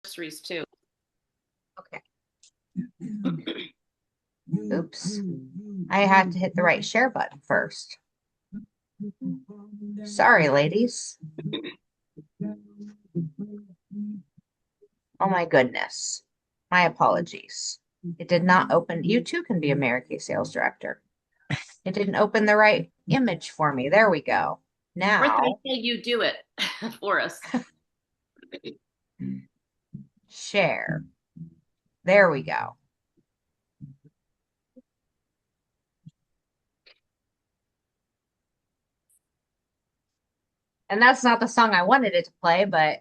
anniversaries too. Okay. Oops. I had to hit the right share button first. Sorry, ladies. Oh my goodness. My apologies. It did not open. You too can be a Mary Kay sales director. It didn't open the right image for me. There we go. We're thankful Now, you do it for us. share. There we go. And that's not the song I wanted it to play, but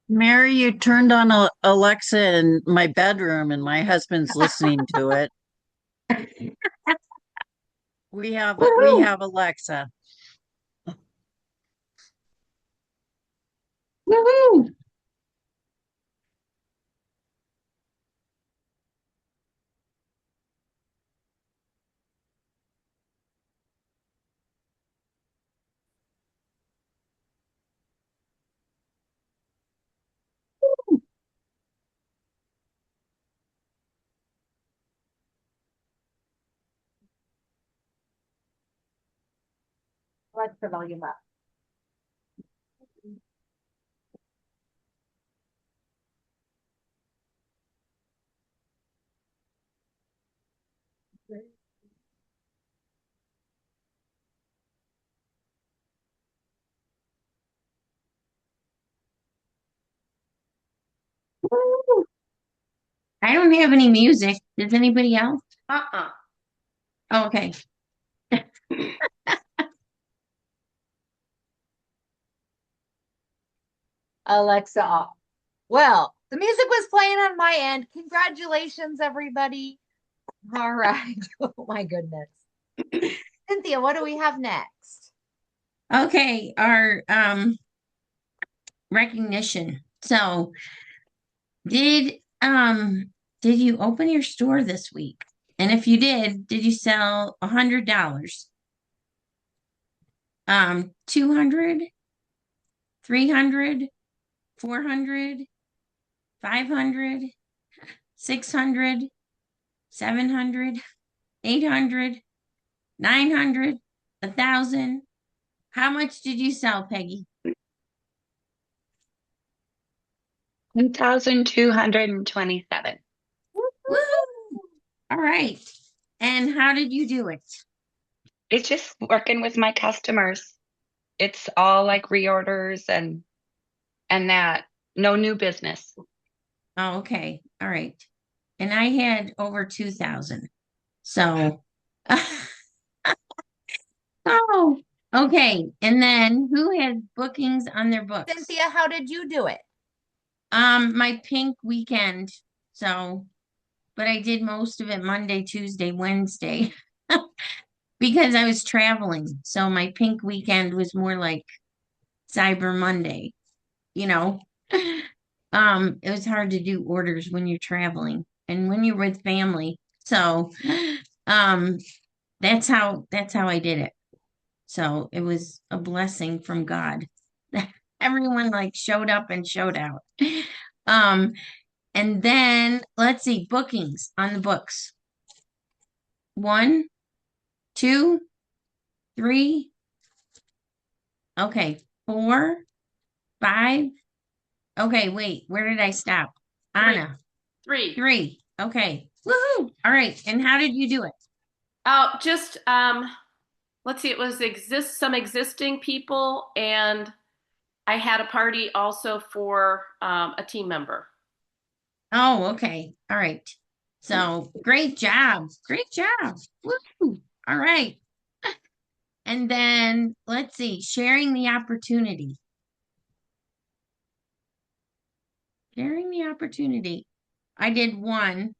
Mary, you turned on Alexa in my bedroom and my husband's listening to it. We woohoo, have Alexa. woohoo. Alexa, volume up. Woo. I don't have any music. Does anybody else? Uh-uh. Oh, okay. Alexa off. Well, the music was playing on my end. Congratulations, everybody. All right. Oh my goodness. Cynthia, what do we have next? Okay, our recognition. So, did um did you open your store this week? And if you did you sell $100? 200, 300, 400, 500, 600, 700, 800, 900, 1,000? How much did you sell, Peggy? 1,227. Woo! All right. And how did you do it? It's just working with my customers. It's all like reorders and that. No new business. Oh, okay. All right. And I had over 2,000. So, oh, okay. And then who had bookings on their books? Cynthia, how did you do it? My pink weekend. So, but I did most of it Monday, Tuesday, Wednesday because I was traveling. So my pink weekend was more like Cyber Monday, you know. It was hard to do orders when you're traveling and when you're with family. So, um, that's how I did it. So it was a blessing from God. Everyone like showed up and showed out. Um, and then let's see, bookings on the books. One, two, three, okay, four, five. Okay, wait, where did I stop? Three. Anna, Three. three. Okay. Woohoo. All right. And how did you do it? Oh, just let's see, it was some existing people, and I had a party also for a team member. Oh, okay. All right. So great job. Great job. Woo. All right. And then let's see, sharing the opportunity. Sharing the opportunity. I did one.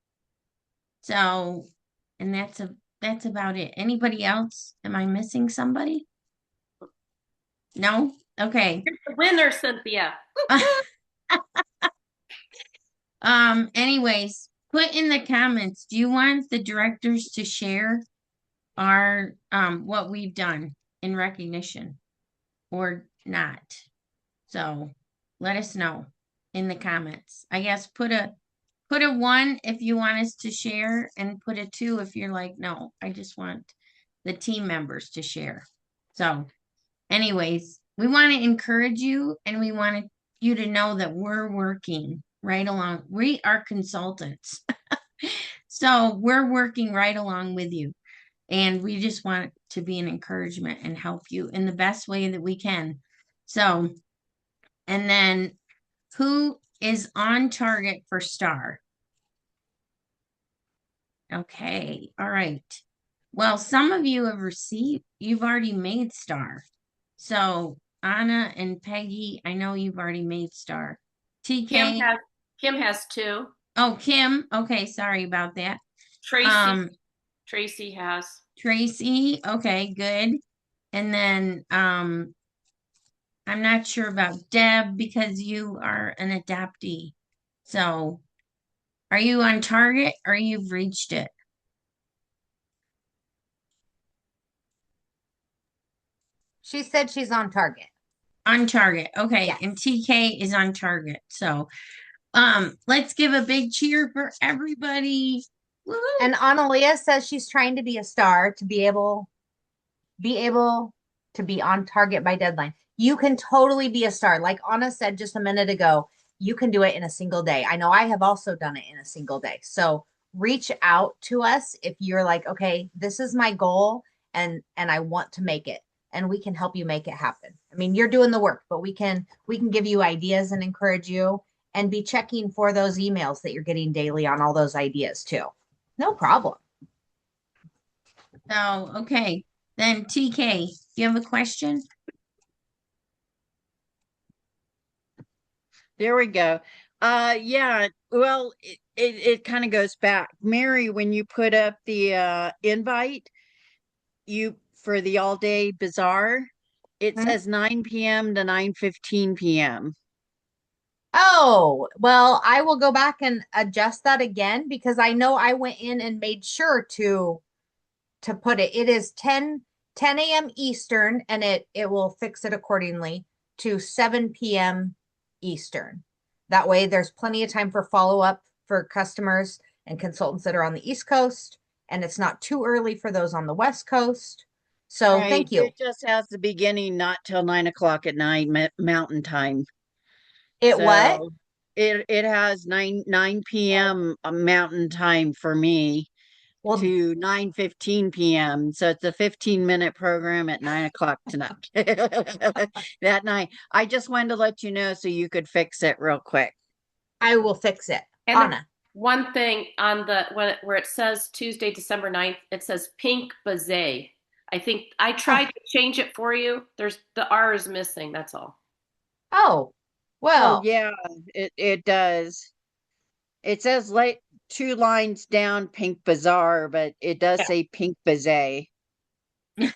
So, and that's about it. Anybody else? Am I missing somebody? No? Okay. You're the winner, Cynthia. Anyways, put in the comments, do you want the directors to share our what we've done in recognition or not? So let us know in the comments. I guess put a 1 if you want us to share, and put a 2 if you're like, no, I just want the team members to share. So anyways, we want to encourage you, and we want you to know that we're working right along. We are consultants. So we're working right along with you. And we just want to be an encouragement and help you in the best way that we can. So, and then who is on target for star? Okay, all right. Well, some of you have you've already made star. So Anna and Peggy, I know you've already made star. Kim TK, has Kim has two. oh, Kim, okay, sorry about that. Tracy Um, Tracy has. Tracy, okay, good. And then I'm not sure about Deb because you are an adoptee. So are you on target or you've reached it? She said she's on target. On target. Okay. Yes. And TK is on target. So let's give a big cheer for everybody. Woohoo. And Analia says she's trying to be a star to be able to be on target by deadline. You can totally be a star. Like Anna said just a minute ago, you can do it in a single day. I know I have also done it in a single day. So reach out to us if you're like, okay, this is my goal and I want to make it, and we can help you make it happen. I mean, you're doing the work, but we can give you ideas and encourage you, and be checking for those emails that you're getting daily on all those ideas too. No problem. So, okay. Then TK, do you have a question? There we go. Yeah, well, it kind of goes back. Mary, when you put up the invite, you for the all day bazaar, it Hmm? says 9 p.m. to 9:15 p.m. Oh, well, I will go back and adjust that again because I know I went in and made sure to put it. It is 10 a.m. Eastern, and it will fix it accordingly to 7 p.m. Eastern. That way there's plenty of time for follow-up for customers and consultants that are on the East Coast, and it's not too early for those on the West Coast. So Right. thank you. It just has the beginning not till 9 o'clock at night Mountain Time. It what? So it has 9 p.m. Mountain Time for me Well, to 9:15 p.m. So it's a 15-minute program at 9 o'clock tonight. That night. I just wanted to let you know so you could fix it real quick. I will fix it. And the Anna. one thing on where it says Tuesday, December 9th, it says Pink Bazaaar. I think I tried Oh, to change it for you. There's the R is missing, that's all. oh, Oh well, yeah, it does. It says like 2 lines down Pink Bazaar, but it does yeah. say Pink Bazaar. I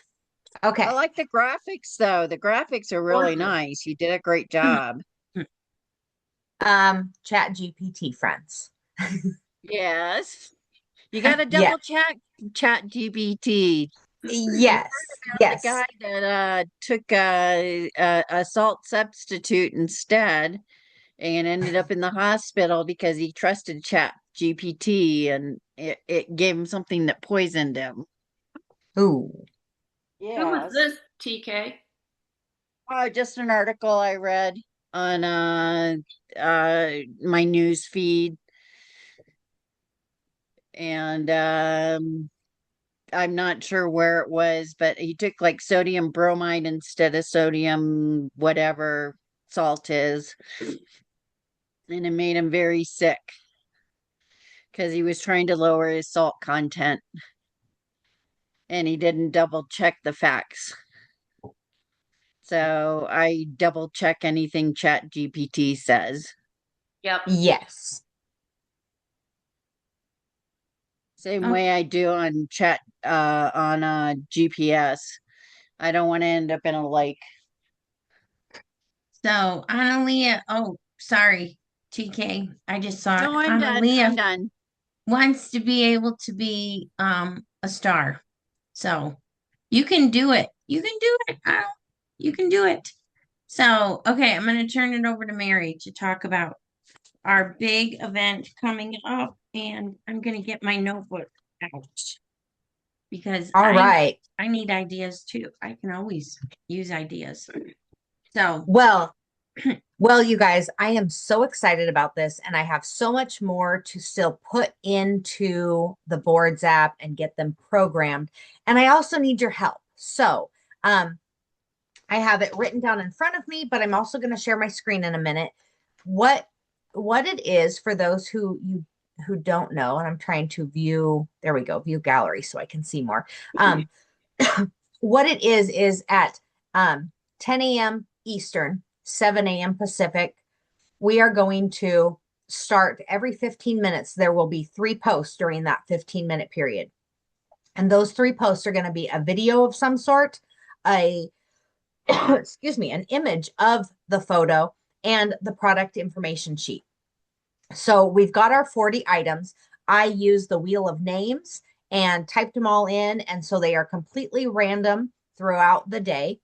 Okay. like the graphics though. The graphics are really nice. You did a great job. Chat GPT friends. Yes. You got to Yeah. double check Chat GPT. You Yes. heard about the Yes. guy that took a salt substitute instead and ended up in the hospital because he trusted Chat GPT and it gave him something that poisoned him. Ooh. Who was Yes. this, TK? Just an article I read on my news feed, and I'm not sure where it was, but he took like sodium bromide instead of sodium whatever salt is, and it made him very sick because he was trying to lower his salt content and he didn't double check the facts. So I double check anything Chat GPT says. Yep. Yes. Same Oh, way I do on GPS. I don't want to end up in a lake. so Analia, oh, sorry, TK. I just saw it. No, I'm done. I'm Analia done. wants to be able to be a star. So you can do it. You can do it. You can do it. So, okay, I'm going to turn it over to Mary to talk about our big event coming up, and I'm going to get my notebook out because All right. I need ideas too. I can always use ideas. So, Well, well, you guys, I am so excited about this, and I have so much more to still put into the boards app and get them programmed. And I also need your help. So, I have it written down in front of me, but I'm also going to share my screen in a minute. What it is for those who don't know, and I'm trying to view, there we go, view gallery so I can see more. What it is at 10 a.m. Eastern, 7 a.m. Pacific, we are going to start every 15 minutes. There will be 3 posts during that 15-minute period. And those 3 posts are going to be a video of some sort, a excuse me, an image of the photo, and the product information sheet. So we've got our 40 items. I use the wheel of names and typed them all in. And so they are completely random throughout the day.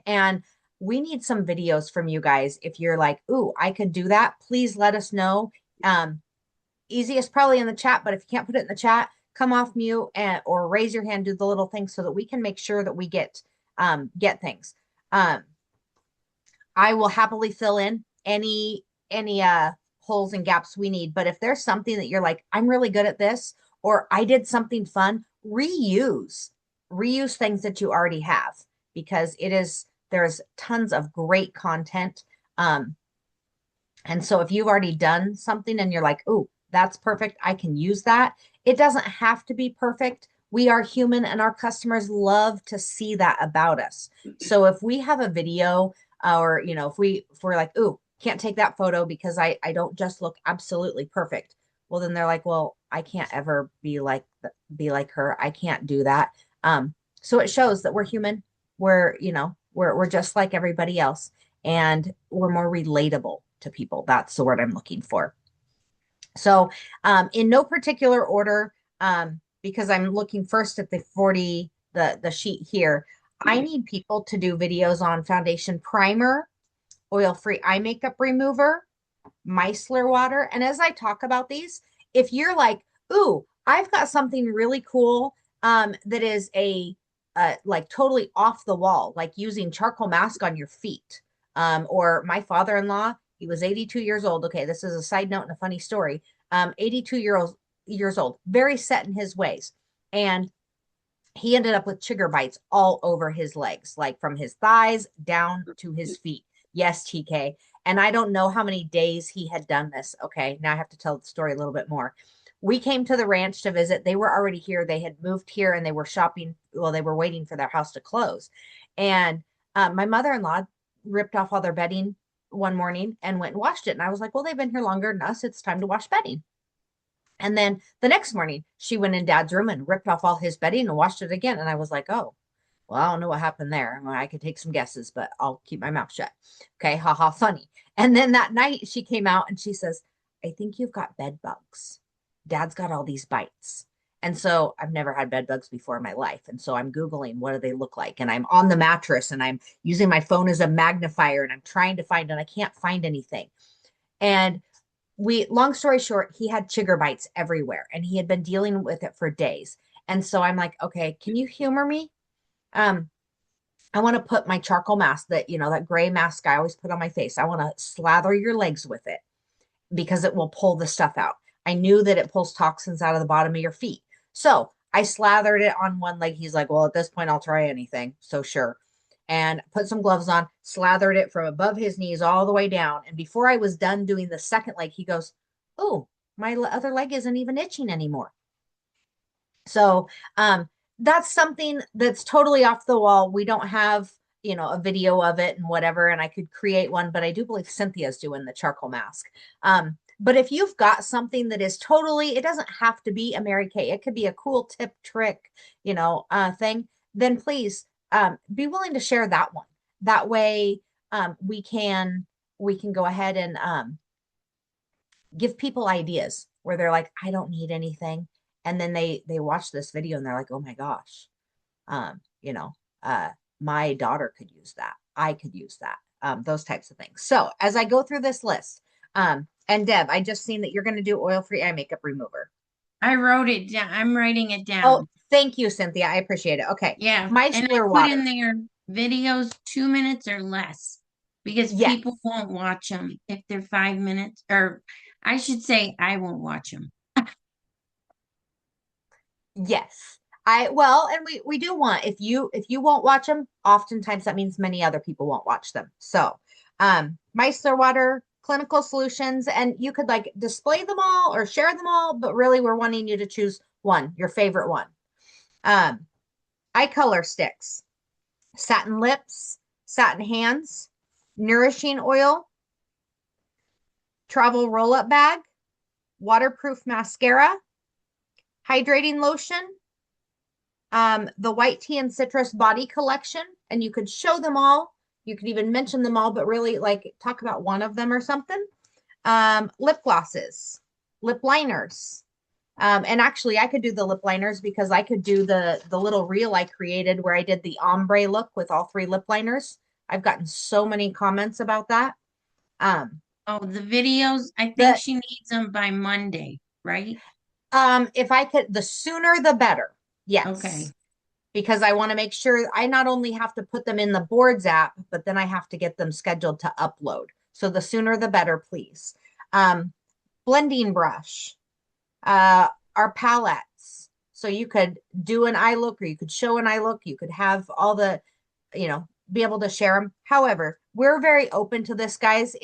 And we need some videos from you guys. If you're like, ooh, I could do that, please let us know. Easiest probably in the chat, but if you can't put it in the chat, come off mute or raise your hand, do the little thing so that we can make sure that we get things. I will happily fill in any holes and gaps we need. But if there's something that you're like, I'm really good at this, or I did something fun, reuse things that you already have, because there's tons of great content. And so if you've already done something and you're like, oh, that's perfect, I can use that. It doesn't have to be perfect. We are human and our customers love to see that about us. So if we have a video or, if we're like, ooh, can't take that photo because I don't just look absolutely perfect. Well, then they're like, well, I can't ever be like her. I can't do that. So it shows that we're human. We're just like everybody else, and we're more relatable to people. That's the word I'm looking for. So in no particular order, because I'm looking first at the 40, the sheet here, I need people to do videos on foundation primer, oil-free eye makeup remover, micellar water. And as I talk about these, if you're like, ooh, I've got something really cool that is like totally off the wall, like using charcoal mask on your feet. Or my father-in-law, he was 82 years old. Okay, this is a side note and a funny story. 82 years old, very set in his ways. And he ended up with chigger bites all over his legs, like from his thighs down to his feet. Yes, TK. And I don't know how many days he had done this. Okay, now I have to tell the story a little bit more. We came to the ranch to visit. They were already here. They had moved here and they were shopping. Well, they were waiting for their house to close. And my mother-in-law ripped off all their bedding one morning and went and washed it. And I was like, well, they've been here longer than us. It's time to wash bedding. And then the next morning, she went in Dad's room and ripped off all his bedding and washed it again. And I was like, oh, well, I don't know what happened there. Well, I could take some guesses, but I'll keep my mouth shut. Okay, haha, funny. And then that night she came out and she says, I think you've got bed bugs. Dad's got all these bites. And so I've never had bed bugs before in my life. And so I'm Googling, what do they look like? And I'm on the mattress and I'm using my phone as a magnifier and I'm trying to find, and I can't find anything. And long story short, he had chigger bites everywhere and he had been dealing with it for days. And so I'm like, okay, can you humor me? I want to put my charcoal mask that gray mask I always put on my face. I want to slather your legs with it because it will pull the stuff out. I knew that it pulls toxins out of the bottom of your feet. So I slathered it on one leg. He's like, well, at this point, I'll try anything. So sure. And put some gloves on, slathered it from above his knees all the way down. And before I was done doing the second leg, he goes, oh, my other leg isn't even itching anymore. So that's something that's totally off the wall. We don't have, a video of it and whatever, and I could create one, but I do believe Cynthia's doing the charcoal mask. But if you've got something that is totally, it doesn't have to be a Mary Kay. It could be a cool tip trick, thing. Then please be willing to share that one. That way we can go ahead and give people ideas where they're like, I don't need anything. And then they watch this video and they're like, oh my gosh, my daughter could use that. I could use that. Those types of things. So as I go through this list, and Deb, I just seen that you're going to do oil-free eye makeup remover. I wrote it down. I'm writing it Oh, down. thank you, Cynthia. I appreciate it. Okay. Yeah. And I Micellar put in water. their videos 2 minutes or less because Yes. people won't watch them if they're 5 minutes, or I should say I won't watch them. Yes. And we do want, if you won't watch them, oftentimes that means many other people won't watch them. So micellar water, clinical solutions, and you could like display them all or share them all, but really we're wanting you to choose one, your favorite one. Eye color sticks, satin lips, satin hands, nourishing oil, travel roll-up bag, waterproof mascara, hydrating lotion, the white tea and citrus body collection, and you could show them all. You could even mention them all, but really like talk about one of them or something. Lip glosses, lip liners. And actually I could do the lip liners because I could do the little reel I created where I did the ombre look with all 3 lip liners. I've gotten so many comments about that. Oh, the videos, I think she needs them by Monday, right? If I could, the sooner the better. Yes. Okay. Because I want to make sure I not only have to put them in the boards app, but then I have to get them scheduled to upload. So the sooner the better, please. Blending brush, our palettes. So you could do an eye look or you could show an eye look. You could have all the, be able to share them. However, we're very open to this, guys.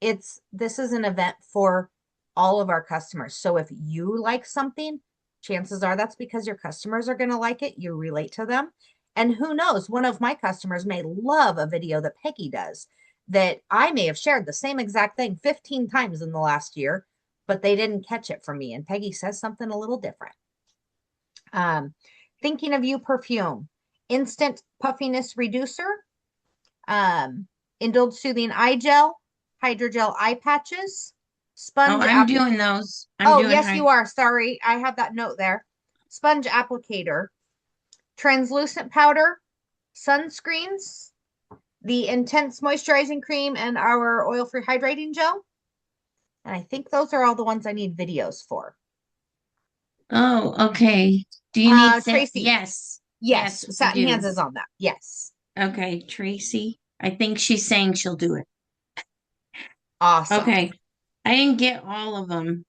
This is an event for all of our customers. So if you like something, chances are that's because your customers are going to like it. You relate to them. And who knows, one of my customers may love a video that Peggy does that I may have shared the same exact thing 15 times in the last year, but they didn't catch it from me. And Peggy says something a little different. Thinking of You perfume, instant puffiness reducer, indulge soothing eye gel, hydrogel eye patches, sponge. Oh, I'm doing those. Yes, you are. Sorry, I have that note there. Sponge applicator, translucent powder, sunscreens, the intense moisturizing cream, and our oil-free hydrating gel. And I think those are all the ones I need videos for. Oh, okay. Do you need Tracy? Yes. Yes, Satin Hands is on that. Yes. Okay, Tracy. I think she's saying she'll do it. Awesome. Okay. I didn't get all of them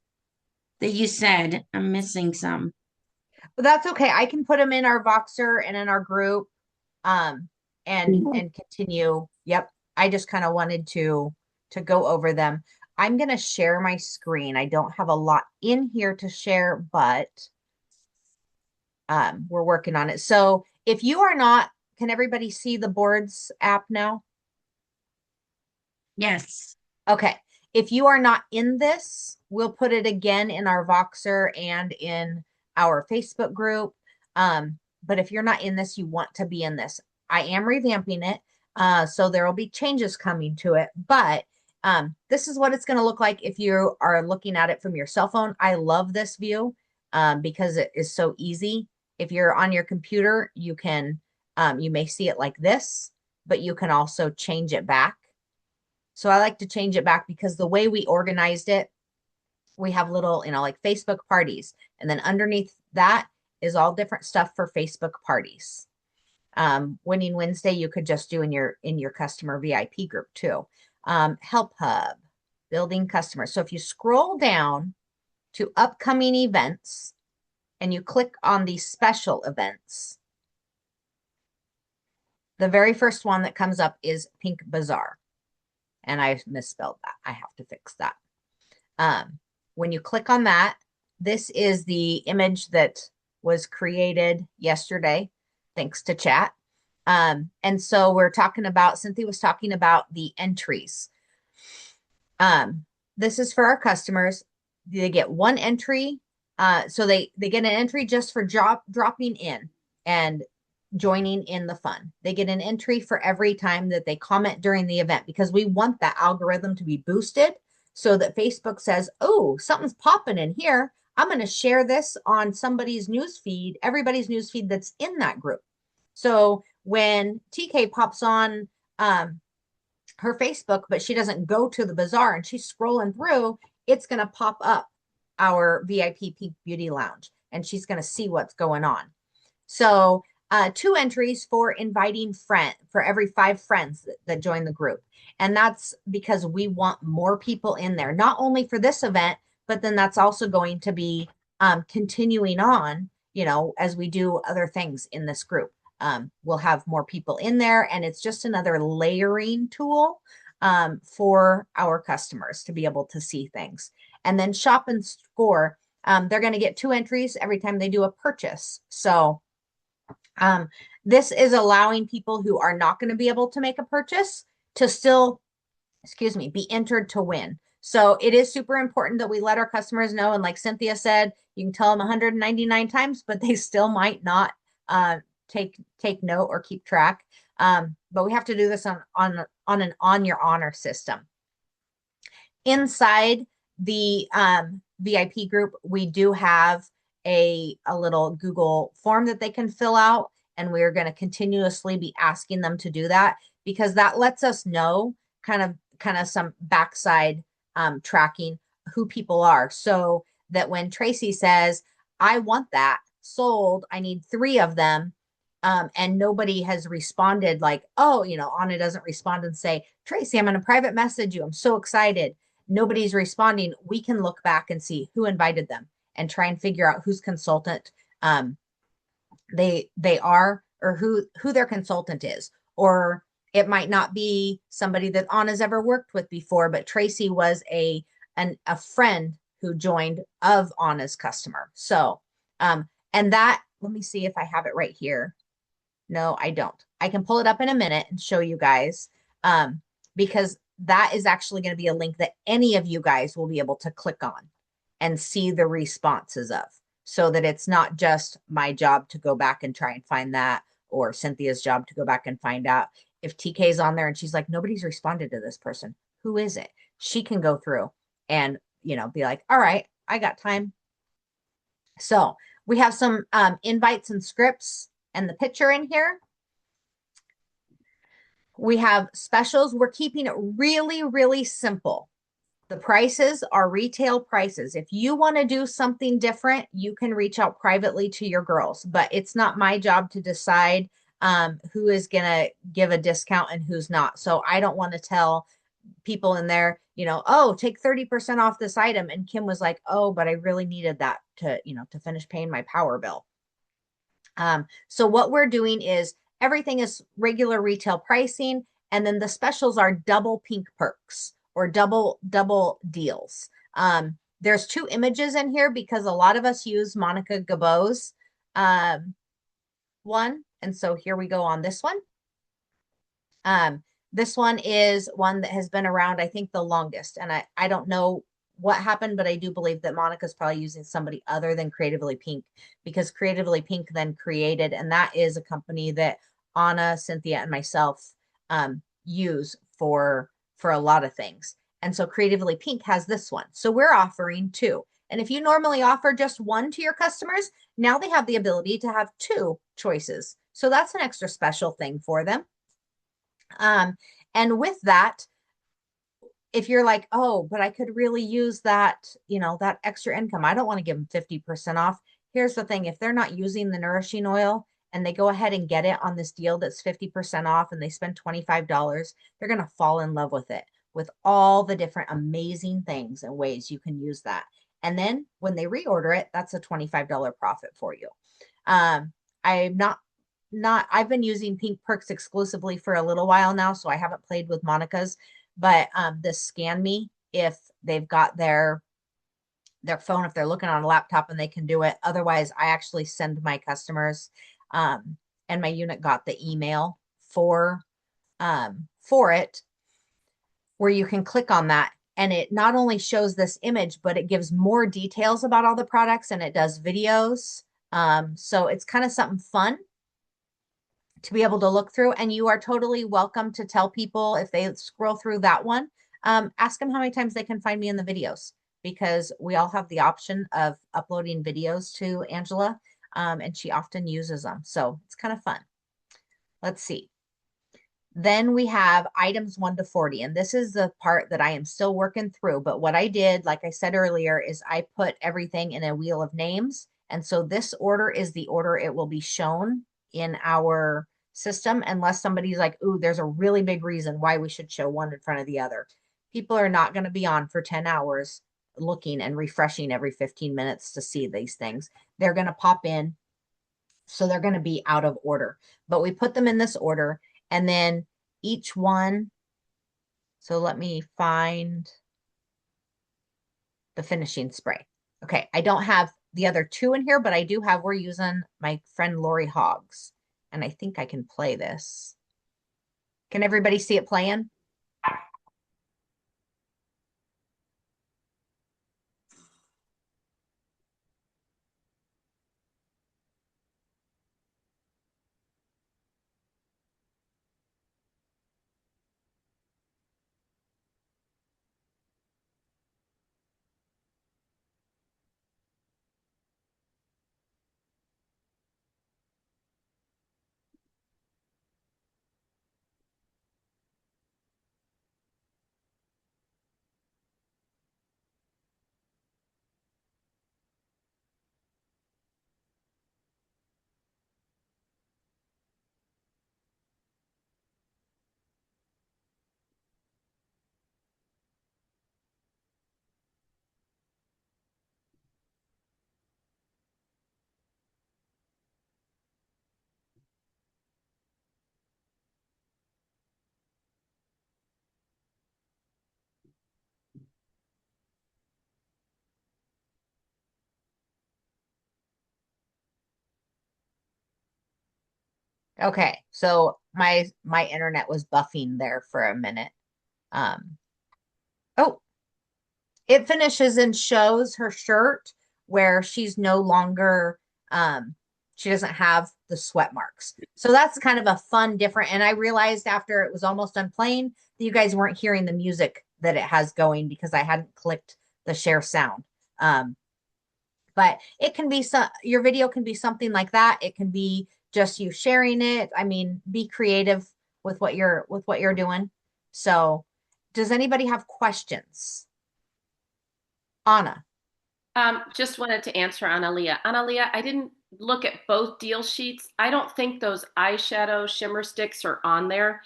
that you said. I'm missing some. But that's okay. I can put them in our Voxer and in our group, and continue. Yep. I just kind of wanted to go over them. I'm going to share my screen. I don't have a lot in here to share, but we're working on it. So if you are not, can everybody see the boards app now? Yes. Okay. If you are not in this, we'll put it again in our Voxer and in our Facebook group. But if you're not in this, you want to be in this. I am revamping it. So there will be changes coming to it. But this is what it's going to look like if you are looking at it from your cell phone. I love this view because it is so easy. If you're on your computer, you can, you may see it like this, but you can also change it back. So I like to change it back because the way we organized it, we have little, like Facebook parties. And then underneath that is all different stuff for Facebook parties. Winning Wednesday, you could just do in your customer VIP group too. Help Hub, building customers. So if you scroll down to upcoming events and you click on the special events, the very first one that comes up is Pink Bazaar. And I misspelled that. I have to fix that. When you click on that, this is the image that was created yesterday, thanks to chat. And so we're talking about, Cynthia was talking about the entries. This is for our customers. They get one entry. So they get an entry just for dropping in and joining in the fun. They get an entry for every time that they comment during the event because we want that algorithm to be boosted so that Facebook says, oh, something's popping in here. I'm going to share this on somebody's newsfeed, everybody's newsfeed that's in that group. So when TK pops on her Facebook, but she doesn't go to the bazaar and she's scrolling through, it's going to pop up our VIP Pink Beauty Lounge and she's going to see what's going on. So 2 entries for inviting for every 5 friends that join the group. And that's because we want more people in there, not only for this event, but then that's also going to be continuing on, as we do other things in this group. We'll have more people in there, and it's just another layering tool for our customers to be able to see things. And then shop and score, they're going to get 2 entries every time they do a purchase. So this is allowing people who are not going to be able to make a purchase to still, be entered to win. So it is super important that we let our customers know. And like Cynthia said, you can tell them 199 times, but they still might not take note or keep track. But we have to do this on an on your honor system. Inside the VIP group, we do have a little Google form that they can fill out, and we're going to continuously be asking them to do that because that lets us know kind of some backside tracking who people are, so that when Tracy says, I want that sold, I need 3 of them, and nobody has responded, like, oh, Anna doesn't respond and say, Tracy, I'm going to private message you, I'm so excited. Nobody's responding. We can look back and see who invited them and try and figure out whose consultant they are, or who their consultant is. Or it might not be somebody that Anna's ever worked with before, but Tracy was a friend who joined of Anna's customer. So, and that, let me see if I have it right here. No, I don't. I can pull it up in a minute and show you guys, because that is actually going to be a link that any of you guys will be able to click on and see the responses of, so that it's not just my job to go back and try and find that, or Cynthia's job to go back and find out. If TK's on there and she's like, nobody's responded to this person, who is it? She can go through and, be like, all right, I got time. So we have some invites and scripts and the picture in here. We have specials. We're keeping it really, really simple. The prices are retail prices. If you want to do something different, you can reach out privately to your girls, but it's not my job to decide who is going to give a discount and who's not. So I don't want to tell people in there, oh, take 30% off this item. And Kim was like, oh, but I really needed that to finish paying my power bill. So what we're doing is everything is regular retail pricing. And then the specials are double pink perks or double deals. There's 2 images in here because a lot of us use Monica Gabeau's one. And so here we go on this one. This one is one that has been around, I think, the longest. And I don't know what happened, but I do believe that Monica's probably using somebody other than Creatively Pink, because Creatively Pink then created, and that is a company that Anna, Cynthia, and myself use for a lot of things. And so Creatively Pink has this one. So we're offering 2. And if you normally offer just 1 to your customers, now they have the ability to have 2 choices. So that's an extra special thing for them. And with that, if you're like, oh, but I could really use that, that extra income, I don't want to give them 50% off. Here's the thing. If they're not using the nourishing oil and they go ahead and get it on this deal that's 50% off and they spend $25, they're going to fall in love with it, with all the different amazing things and ways you can use that. And then when they reorder it, that's a $25 profit for you. I've been using Pink Perks exclusively for a little while now, so I haven't played with Monica's, but this Scan Me, if they've got their phone, if they're looking on a laptop and they can do it. Otherwise, I actually send my customers, and my unit got the email for it, where you can click on that. And it not only shows this image, but it gives more details about all the products, and it does videos. So it's kind of something fun to be able to look through. And you are totally welcome to tell people, if they scroll through that one, ask them how many times they can find me in the videos, because we all have the option of uploading videos to Angela, and she often uses them. So it's kind of fun. Let's see. Then we have items 1 to 40. And this is the part that I am still working through. But what I did, like I said earlier, is I put everything in a wheel of names. And so this order is the order it will be shown in our system, unless somebody's like, ooh, there's a really big reason why we should show one in front of the other. People are not going to be on for 10 hours looking and refreshing every 15 minutes to see these things. They're going to pop in. So they're going to be out of order. But we put them in this order, and then each one. So let me find the finishing spray. Okay, I don't have the other two in here, but I do have, we're using my friend Lori Hoggs. And I think I can play this. Can everybody see it playing? Okay, so my internet was buffing there for a minute. Um, oh, it finishes and shows her shirt where she's no longer she doesn't have the sweat marks. So that's kind of a fun different, and I realized after it was almost done playing that you guys weren't hearing the music that it has going because I hadn't clicked the share sound. But it can be some, your video can be something like that. It can be just you sharing it. I mean, be creative with what you're doing. So does anybody have questions? Anna. Just wanted to answer Analia. Analia, I didn't look at both deal sheets. I don't think those eyeshadow shimmer sticks are on there.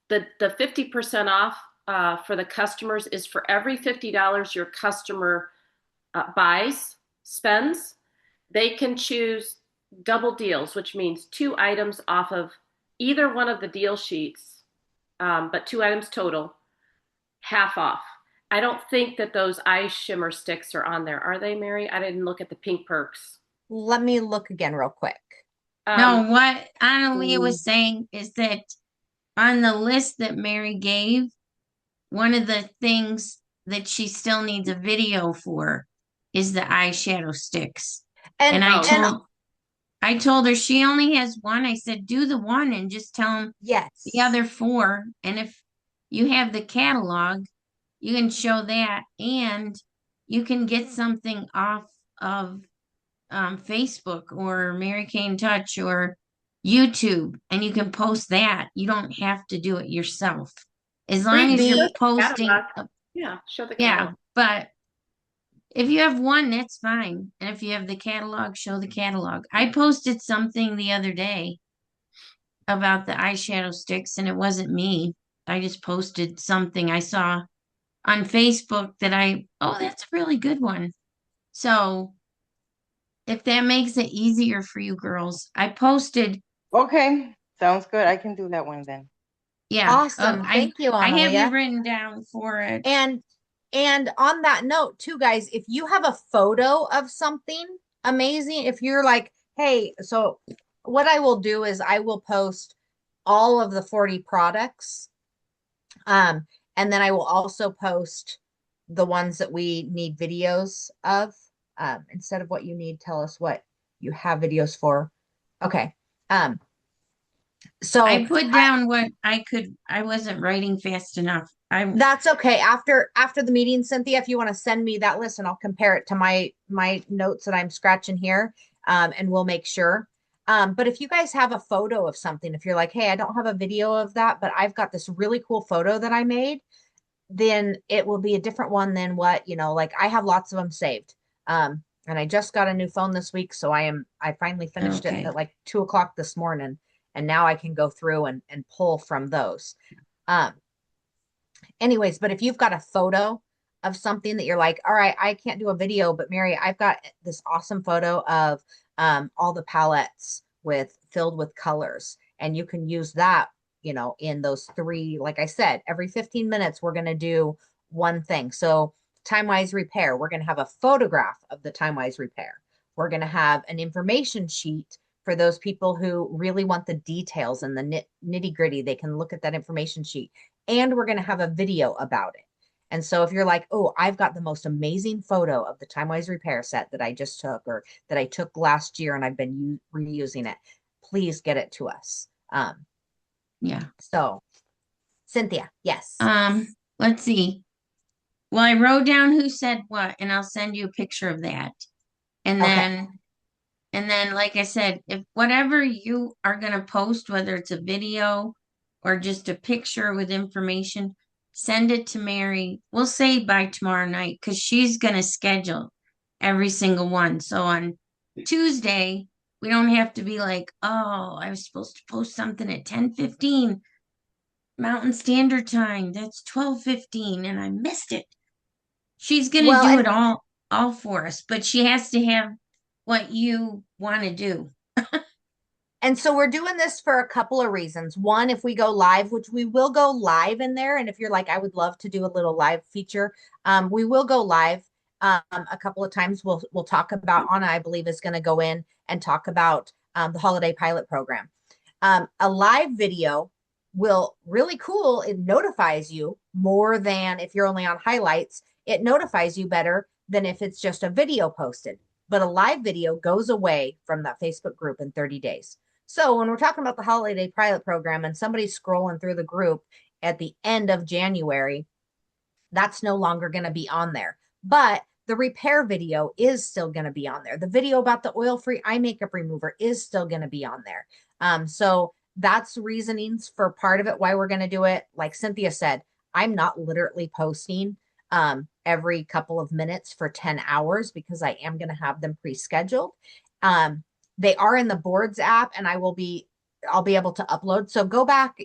The 50% off for the customers is for every $50 your customer buys, spends. They can choose double deals, which means two items off of either one of the deal sheets, but two items total, half off. I don't think that those eye shimmer sticks are on there. Are they, Mary? I didn't look at the pink perks. Let me look again real quick. No, what Annalia was saying is that on the list that Mary gave, one of the things that she still needs a video for is the eyeshadow sticks. And I told her she only has one. I said, do the one and just tell them yes, the other four. And if you have the catalog, you can show that and you can get something off of Facebook or Mary Kay Touch or YouTube and you can post that. You don't have to do it yourself. As long as you're posting, yeah, show the yeah, catalog. but if you have one, that's fine. And if you have the catalog, show the catalog. I posted something the other day about the eyeshadow sticks, and it wasn't me. I just posted something I saw on Facebook that oh, that's a really good one. So if that makes it easier for you girls, I posted. Okay, sounds good. I can do that one then. Yeah. awesome. Thank you, I have Analia. it written down for it. And on that note, too, guys, if you have a photo of something amazing, if you're like, hey, so what I will do is I will post all of the 40 products. And then I will also post the ones that we need videos of. Instead of what you need, tell us what you have videos for. Okay. So I put down what I could. I wasn't writing fast enough. That's okay. After the meeting, Cynthia, if you want to send me that list and I'll compare it to my notes that I'm scratching here, and we'll make sure. But if you guys have a photo of something, if you're like, hey, I don't have a video of that, but I've got this really cool photo that I made, then it will be a different one than what, like I have lots of them saved. And I just got a new phone this week, so I finally finished it Okay. at like 2 o'clock this morning, and now I can go through and pull from those. Um, anyways, but if you've got a photo of something that you're like, all right, I can't do a video, but Mary, I've got this awesome photo of all the palettes filled with colors, and you can use that, in those three. Like I said, every 15 minutes we're going to do one thing. So time wise repair, we're going to have a photograph of the time wise repair. We're going to have an information sheet for those people who really want the details and the nitty gritty. They can look at that information sheet, and we're going to have a video about it. And so if you're like, oh, I've got the most amazing photo of the time wise repair set that I just took, or that I took last year and I've been reusing it, please get it to us. Yeah. So Cynthia, yes. Let's see. Well, I wrote down who said what, and I'll send you a picture of that. And Okay. then, like I said, if whatever you are going to post, whether it's a video or just a picture with information, send it to Mary. We'll say by tomorrow night, because she's going to schedule every single one. So on Tuesday, we don't have to be like, oh, I was supposed to post something at 10:15 Mountain Standard Time. That's 12:15, and I missed it. She's gonna Well, do it and all for us, but she has to have what you want to do. so we're doing this for a couple of reasons. One, if we go live, which we will go live in there, and if you're like, I would love to do a little live feature, we will go live a couple of times. We'll talk about Anna, I believe, is going to go in and talk about the holiday pilot program. A live video will really cool. It notifies you more than if you're only on highlights. It notifies you better than if it's just a video posted. But a live video goes away from that Facebook group in 30 days. So when we're talking about the holiday pilot program and somebody's scrolling through the group at the end of January, that's no longer going to be on there. But the repair video is still going to be on there. The video about the oil-free eye makeup remover is still going to be on there. So that's reasonings for part of it why we're going to do it. Like Cynthia said, I'm not literally posting every couple of minutes for 10 hours because I am going to have them pre-scheduled. They are in the boards app, and I'll be able to upload. So go back,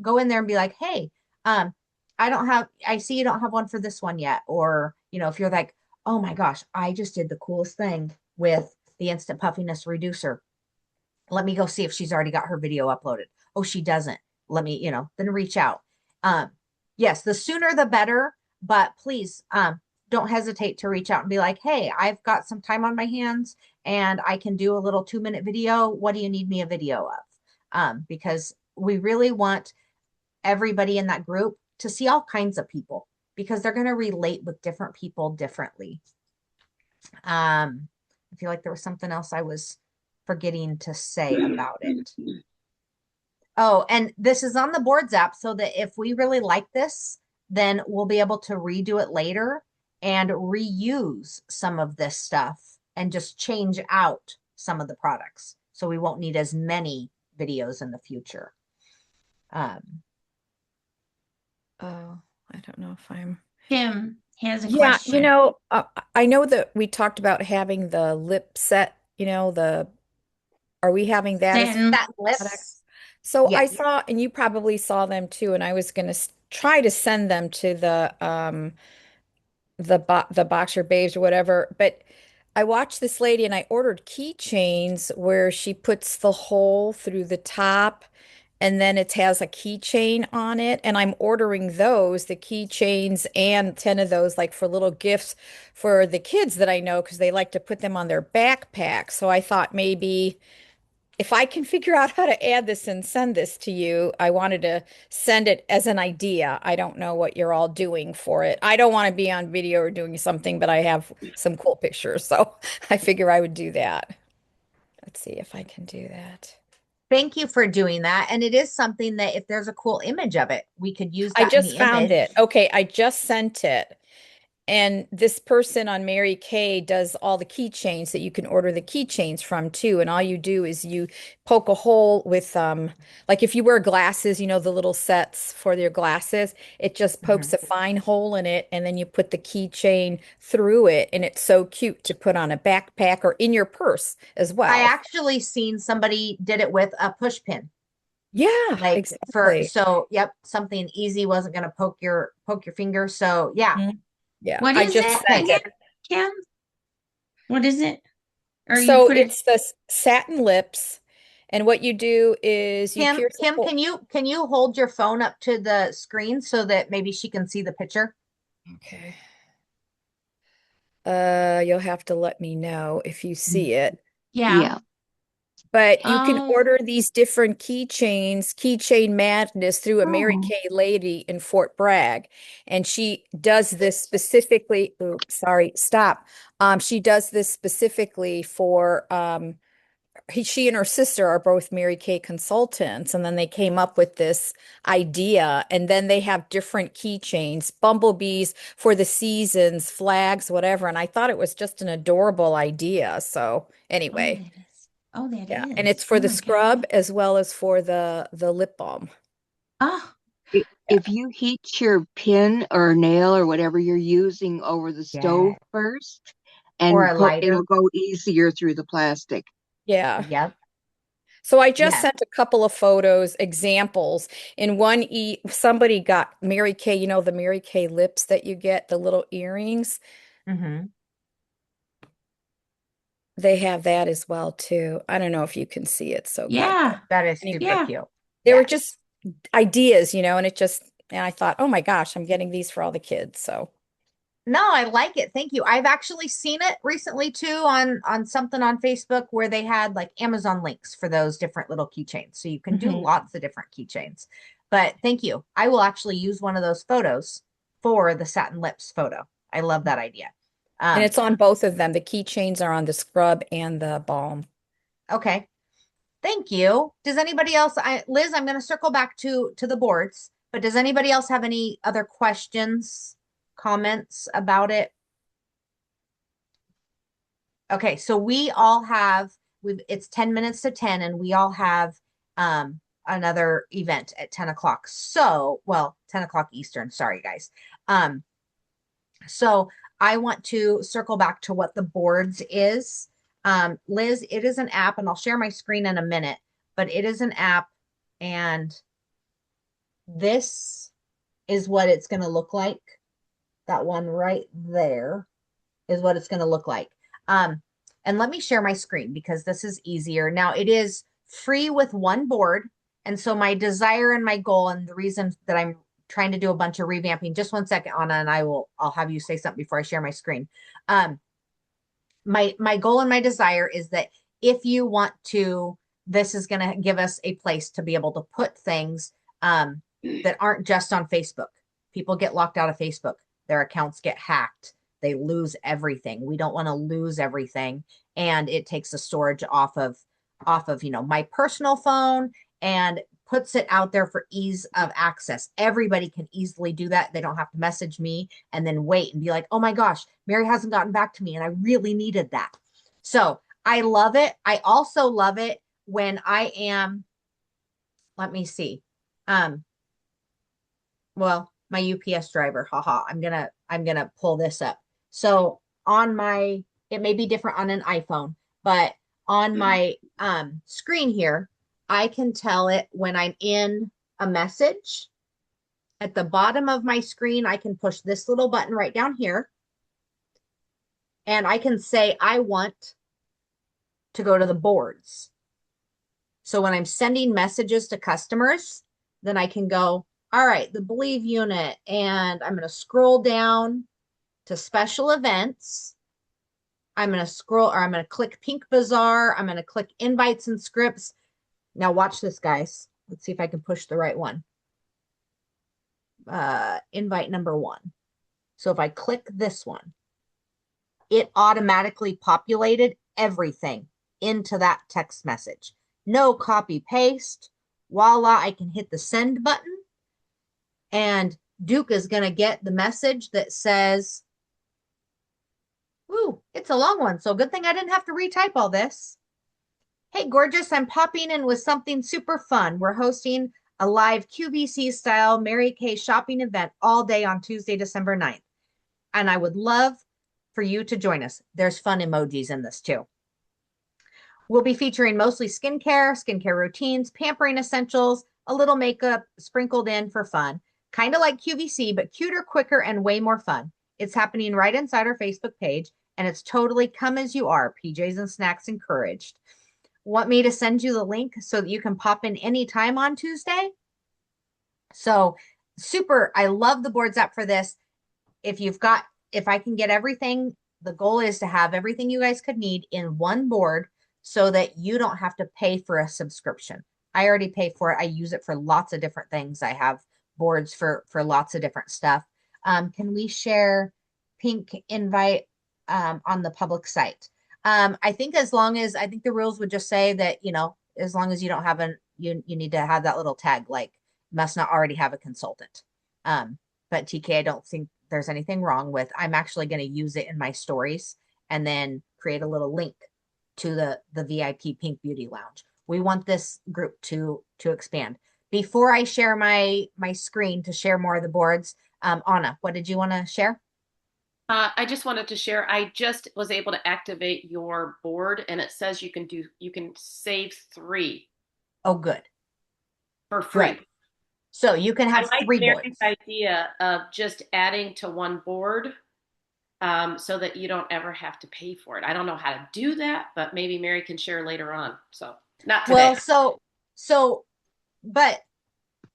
go in there and be like, hey, I see you don't have one for this one yet. Or, if you're like, oh my gosh, I just did the coolest thing with the instant puffiness reducer. Let me go see if she's already got her video uploaded. Oh, she doesn't. Let me, then reach out. Yes, the sooner the better, but please, don't hesitate to reach out and be like, hey, I've got some time on my hands and I can do a little 2-minute video. What do you need me a video of? Because we really want everybody in that group to see all kinds of people, because they're going to relate with different people differently. I feel like there was something else I was forgetting to say about it. Oh, and this is on the boards app, so that if we really like this, then we'll be able to redo it later and reuse some of this stuff and just change out some of the products. So we won't need as many videos in the future. Oh, I don't know if I'm. Kim has a Yeah, question. I know that we talked about having the lip set, are we having that as Satin. That products? lips, So I yes. saw, and you probably saw them too, and I was going to try to send them to the Boxer Babes or whatever, but I watched this lady and I ordered keychains where she puts the hole through the top and then it has a keychain on it. And I'm ordering those, the keychains and 10 of those, like for little gifts for the kids that I know, because they like to put them on their backpack. So I thought maybe if I can figure out how to add this and send this to you, I wanted to send it as an idea. I don't know what you're all doing for it. I don't want to be on video or doing something, but I have some cool pictures. So I figure I would do that. Let's see if I can do that. Thank you for doing that. And it is something that if there's a cool image of it, we could use I that in just the found image. it. Okay, I just sent it. And this person on Mary Kay does all the keychains that you can order the keychains from too. And all you do is you poke a hole with like if you wear glasses, you know, the little sets for your glasses, it just pokes Mhm. a fine hole in it and then you put the keychain through it and it's so cute to put on a backpack or in your purse as I well. actually seen somebody did it with a push pin. Yeah, Like exactly. so yep, something easy wasn't gonna poke your finger. So yeah. Mhm. Yeah, What I is just it Okay. sent again, it. Kim? What is it? Or you So put it, it's the satin lips, and what you do is you Kim, pierce a Kim, hole. can you hold your phone up to the screen so that maybe she can see the picture? Okay. You'll have to let me know if you see it. yeah. Yeah. But you can Oh, order these different keychains, Keychain Madness, through a Mary oh, Kay lady in Fort Bragg. And she does this specifically, oops, sorry, stop. She does this specifically for she and her sister are both Mary Kay consultants, and then they came up with this idea, and then they have different keychains, bumblebees for the seasons, flags, whatever. And I thought it was just an adorable idea. So oh, anyway, that is. Oh, that yeah, and it's is. for Oh the my God. scrub as well as for the lip balm. Oh, Yeah. If you heat your pin or nail or whatever you're using over the stove Yeah. first Or and a put, it'll lighter. go easier through the plastic. Yeah. Yep. So I just Yes. sent a couple of photos, examples. In one somebody got Mary Kay, you know, the Mary Kay lips that you get, the little earrings. Mm-hmm. They have that as well too. I don't know if you can see it so good, but yeah. That is super anyway, Yeah. cute. they were Yes. just ideas, you know, and it just, and I thought, oh my gosh, I'm getting these for all the kids. So, No, I like it. Thank you. I've actually seen it recently too on something on Facebook where they had like Amazon links for those different little keychains. So you can do mhm. lots of different keychains. But thank you. I will actually use one of those photos for the satin lips photo. I love that idea. And Um, it's on both of them. The keychains are on the scrub and the balm. okay. Thank you. Does anybody else, Liz, I'm going to circle back to the boards, but does anybody else have any other questions, comments about it? Okay, so we all have it's 10 minutes to 10 and we all have another event at 10 o'clock. So, well, 10 o'clock Eastern, sorry guys. Um, so I want to circle back to what the boards is. Liz, it is an app, and I'll share my screen in a minute, but it is an app, and this is what it's going to look like. That one right there is what it's going to look like. And let me share my screen because this is easier. Now it is free with one board. And so my desire and my goal and the reason that I'm trying to do a bunch of revamping, just one second, Anna, and I'll have you say something before I share my screen. My goal and my desire is that if you want to, this is going to give us a place to be able to put things that aren't just on Facebook. People get locked out of Facebook. Their accounts get hacked. They lose everything. We don't want to lose everything. And it takes the storage off of, my personal phone and puts it out there for ease of access. Everybody can easily do that. They don't have to message me and then wait and be like, oh my gosh, Mary hasn't gotten back to me and I really needed that. So I love it. I also love it when I am, let me see. Well, my UPS driver, haha, I'm gonna pull this up. So on my, it may be different on an iPhone, but on my screen here, I can tell it when I'm in a message. At the bottom of my screen, I can push this little button right down here, and I can say I want to go to the boards. So when I'm sending messages to customers, then I can go, all right, the Believe unit, and I'm going to scroll down to special events. I'm going to scroll, or I'm going to click Pink Bazaar. I'm going to click invites and scripts. Now watch this, guys. Let's see if I can push the right one. Invite number 1. So if I click this one, it automatically populated everything into that text message. No copy paste. Voila, I can hit the send button and Duke is going to get the message that says Ooh, it's a long one, so good thing I didn't have to retype all this. Hey, gorgeous, I'm popping in with something super fun. We're hosting a live QVC style Mary Kay shopping event all day on Tuesday, December 9th. And I would love for you to join us. There's fun emojis in this too. We'll be featuring mostly skincare routines, pampering essentials, a little makeup sprinkled in for fun. Kind of like QVC, but cuter, quicker, and way more fun. It's happening right inside our Facebook page, and it's totally come as you are, PJs and snacks encouraged. Want me to send you the link so that you can pop in anytime on Tuesday? So super, I love the boards app for this. If I can get everything, the goal is to have everything you guys could need in one board so that you don't have to pay for a subscription. I already pay for it. I use it for lots of different things. I have boards for lots of different stuff. Can we share Pink invite on the public site? I think I think the rules would just say that, as long as you don't have you need to have that little tag, like must not already have a consultant. But TK, I don't think there's anything wrong with, I'm actually going to use it in my stories and then create a little link to the VIP Pink Beauty Lounge. We want this group to expand. Before I share my screen to share more of the boards, Anna, what did you want to share? I just wanted to share, I just was able to activate your board and it says you can save 3 Oh, good. for free. Good. So you can I have like 3 Mary's boards. idea of just adding to one board so that you don't ever have to pay for it. I don't know how to do that, but maybe Mary can share later on. So not today. Well, but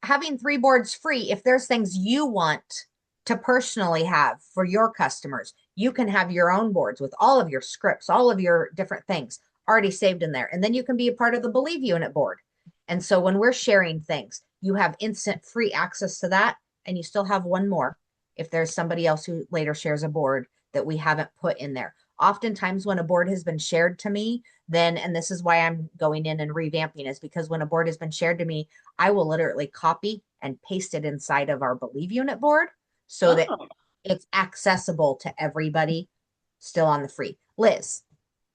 having 3 boards free, if there's things you want to personally have for your customers, you can have your own boards with all of your scripts, all of your different things already saved in there. And then you can be a part of the Believe Unit board. And so when we're sharing things, you have instant free access to that. And you still have one more if there's somebody else who later shares a board that we haven't put in there. Oftentimes, when a board has been shared to me, then, and this is why I'm going in and revamping, is because when a board has been shared to me, I will literally copy and paste it inside of our Believe Unit board so that Oh. it's accessible to everybody still on the free. Liz.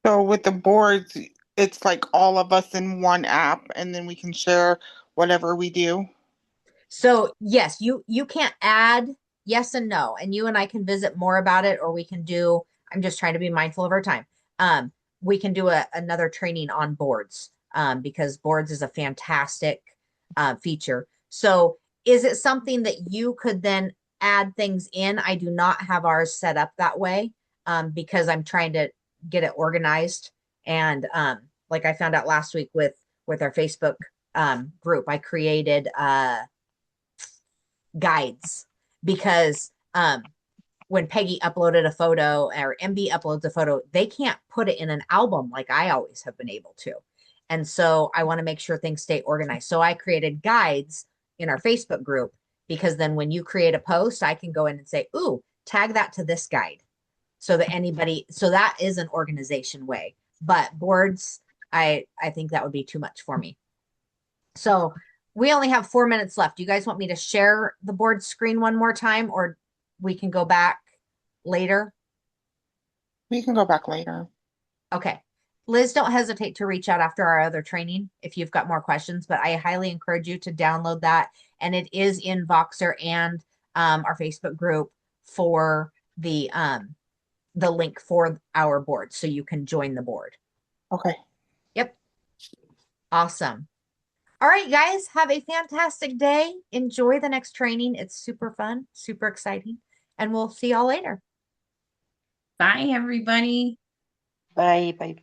So with the boards, it's like all of us in one app, and then we can share whatever we do. So yes, you can't add yes and no, and you and I can visit more about it, or we can do, I'm just trying to be mindful of our time. We can do another training on boards because boards is a fantastic feature. So is it something that you could then add things in? I do not have ours set up that way because I'm trying to get it organized. And like I found out last week with our Facebook group, I created guides because when Peggy uploaded a photo or MB uploads a photo, they can't put it in an album like I always have been able to. And so I want to make sure things stay organized. So I created guides in our Facebook group because then when you create a post, I can go in and say, ooh, tag that to this guide so that so that is an organization way. But boards, I think that would be too much for me. So we only have 4 minutes left. Do you guys want me to share the board screen one more time, or we can go back later? We can go back later. Okay. Liz, don't hesitate to reach out after our other training if you've got more questions, but I highly encourage you to download that. And it is in Voxer and our Facebook group for the link for our board, so you can join the board. Okay. Yep. Awesome. All right, guys, have a fantastic day. Enjoy the next training. It's super fun, super exciting, and we'll see y'all later. Bye, everybody. Bye. Bye.